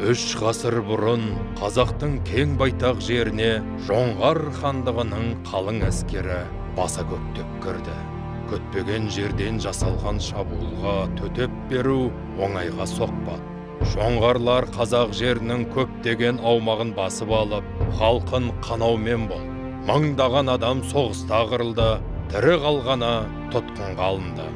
3 ғасыр бұрын қазақтың кең байтақ жеріне Жоңғар хандығының қалың әскері баса көктеп кірді. Көтпеген жерден жасалған шабуылға төтеп беру оңайға соқпады. Жоңғарлар қазақ жерінің көптеген аумағын басып алып, халқын қанаумен болды. Мыңдаған адам соғыста қырылды, тірі қалғаны тұтқынға алынды.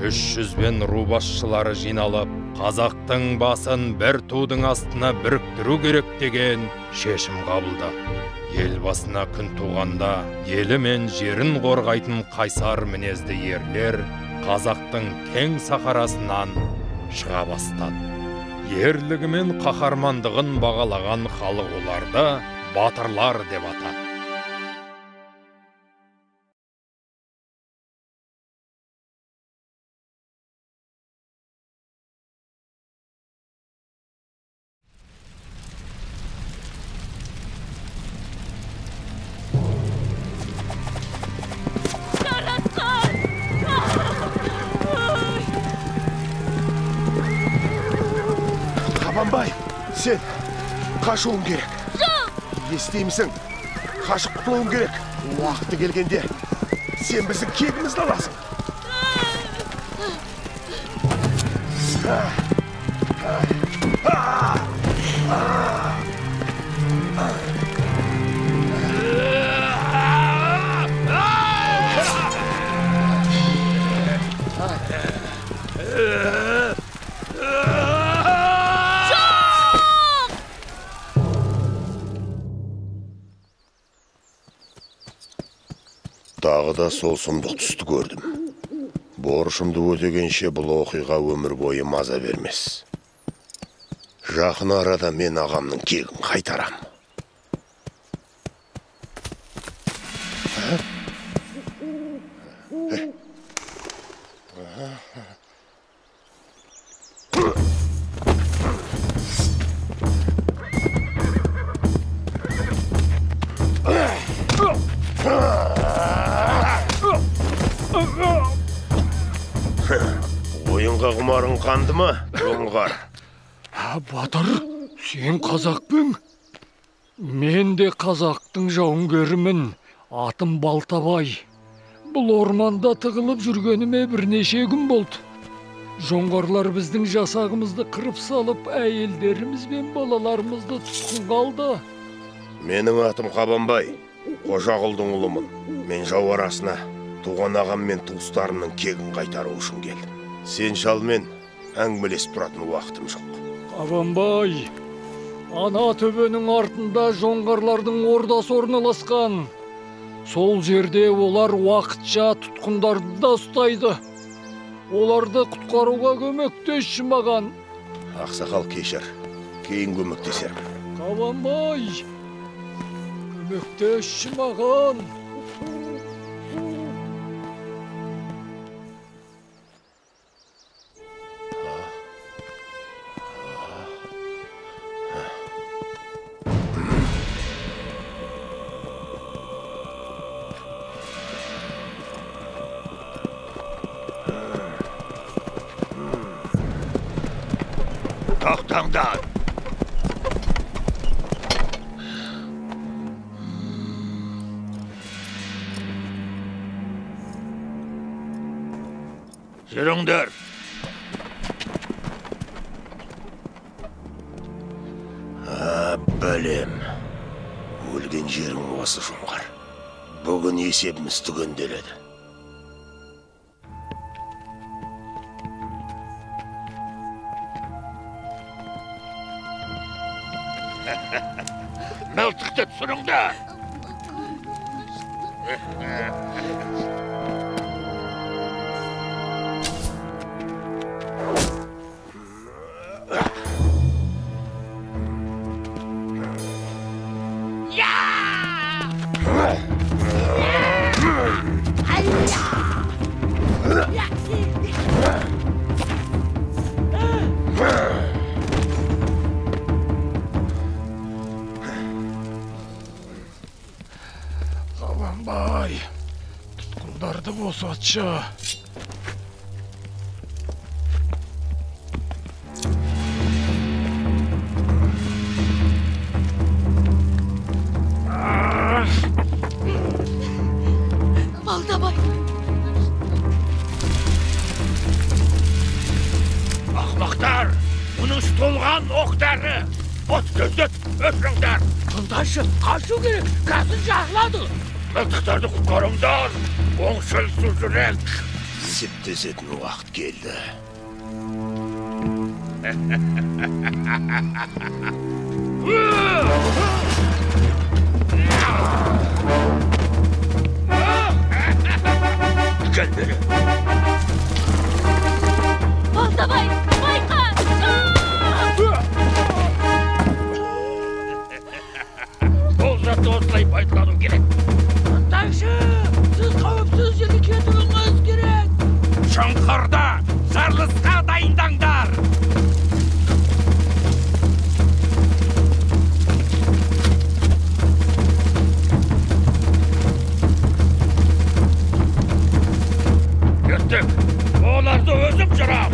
300 ру басшылары жиналып, қазақтың басын бір тудың астына біріктіру керек деген шешім қабылдады. Ел басына күн туғанда, елі мен жерін қорғайтын қайсар мінезді ерлер қазақтың кең сахарасынан шыға бастады. Ерлігі мен қаһармандығын бағалаған халық оларды батырлар деп атады. Қабанбай, сен қашуың керек. Естимісің? Қашып құтылуың керек. Уақыты келгенде сен біздің кегімізді аласың. Тағы да сол сұмдық түсті көрдім. Борышымды өтегенше бұл оқиға өмір бойы маза бермес. Жақын арада мен ағамның кегін қайтарам. Ойынға құмарың қанды ма, Жоңғар? Батыр, сен қазақпың? Мен де қазақтың жауынгерімін, атым Балтабай. Бұл орманда тығылып жүргеніме бірнеше күн болды. Жоңғарлар біздің жасағымызды қырып салып, әйелдеріміз бен балаларымызды тұтқынға алды. Менің атым Қабанбай, Қожағұлдың ұлымын. Мен жау арасына туған ағам мен туыстарымның кегін қайтару үшін келдім. Сен шалмен әңгімелесіп тұратын уақытым жоқ. Қабанбай, ана төбенің артында жоңғарлардың ордасы орналасқан. Сол жерде олар уақытша тұтқындарды да ұстайды. Оларды құтқаруға көмектесші маған. Ақсақал кешір, кейін көмектесермін. Қабанбай, көмектесші маған. Тоқтаңдар! Жүріңдер! Бәлем, өлген жерің осы, Жоңғар. Бүгін есебіміз түгенделеді. Мылтықты түсіріңдер! Қабанбай, тұтқындарды босатшы. Kaçu gerek. Kasın jahladı. Mıltıktарды құтқарыңдар. Оңшыл сүзірек. Септесетін уақыт келді. Gel beri. Baltabay, bayqa! Бұл затты осылай пайдалану керек. Таңшы, сіз қауіпсіз жерге кетуіңіз керек. Шаңқарда жарылысқа дайындаңдар. Кеттік. Оларды өзім жырам.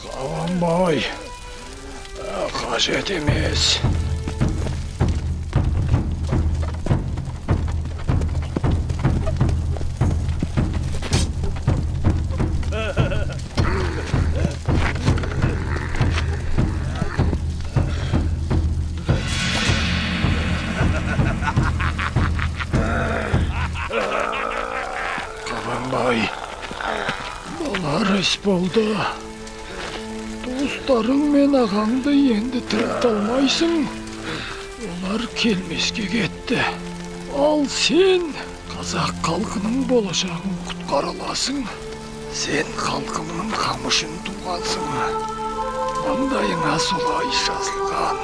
Қабанбай, қажет емес. Қабанбай, балар іс болды. Туыстарың мен ағаңды енді тірілте алмайсың. Олар келмеске кетті. Ал сен қазақ халқының болашағын құтқара аласың. Сен халқыңның қамышын туғансың. Маңдайыңа солай жазылған.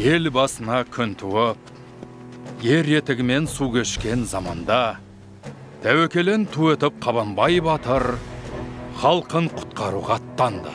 Ел басына күн туып, ер етігімен су кешкен заманда, тәуекелін ту етіп Қабанбай батыр халқын құтқаруға аттанды.